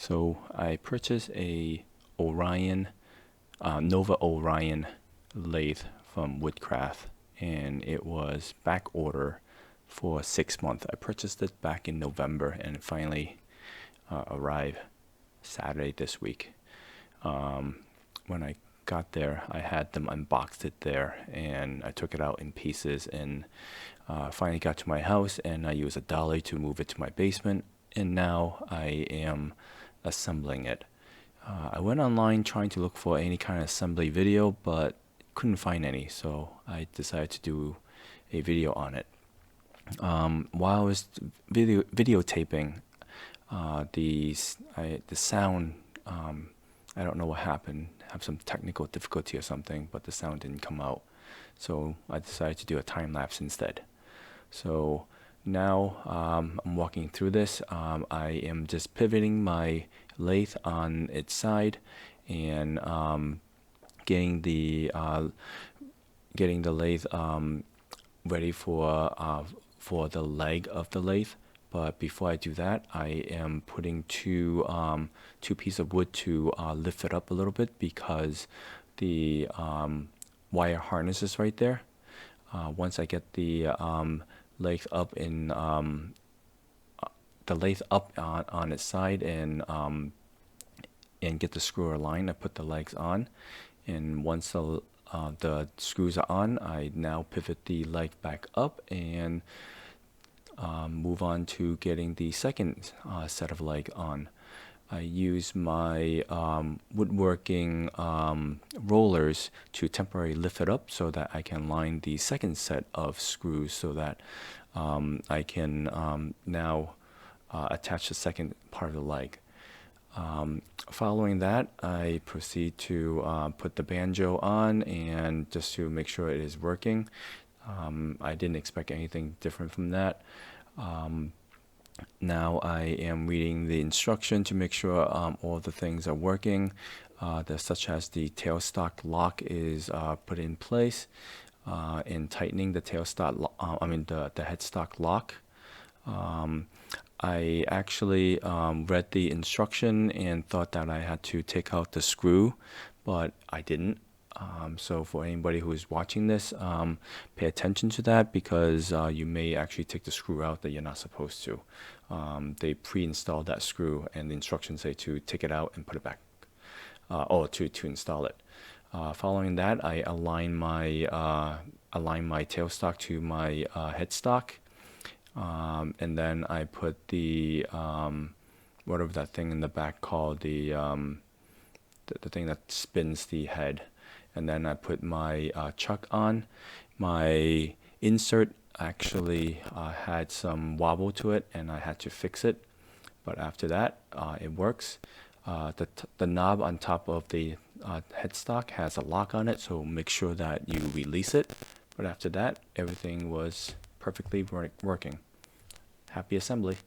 So I purchased a Orion, Nova Orion lathe from Woodcraft, and it was back order for 6 months. I purchased it back in November, and it finally arrived Saturday this week. When I got there, I had them unboxed it there, and I took it out in pieces, and finally got to my house, and I used a dolly to move it to my basement, and now I am assembling it. I went online trying to look for any kind of assembly video, but couldn't find any, so I decided to do a video on it. While I was videotaping, the sound, I don't know what happened. Have some technical difficulty or something, but the sound didn't come out. So I decided to do a time lapse instead. So now I'm walking through this. I am just pivoting my lathe on its side and getting the lathe ready for the leg of the lathe. But before I do that, I am putting two pieces of wood to lift it up a little bit, because the wire harness is right there. Once I get the lathe up in on its side and get the screw aligned, I put the legs on, and once the screws are on, I now pivot the leg back up and move on to getting the second set of leg on. I use my woodworking rollers to temporarily lift it up so that I can line the second set of screws, so that I can now attach the second part of the leg. Following that, I proceed to put the banjo on, and just to make sure it is working. I didn't expect anything different from that. Now I am reading the instruction to make sure all the things are working, such as the tailstock lock is put in place, and tightening the tailstock, the headstock lock. I actually read the instruction and thought that I had to take out the screw, but I didn't. So for anybody who is watching this, pay attention to that, because you may actually take the screw out that you're not supposed to. They pre-installed that screw, and the instructions say to take it out and put it back, or to install it. Following that, I align my tailstock to my headstock, and then I put the whatever that thing in the back called, the thing that spins the head. And then I put my chuck on. My insert actually had some wobble to it, and I had to fix it. But after that, it works. The knob on top of the headstock has a lock on it, so make sure that you release it. But after that, everything was perfectly working. Happy assembly.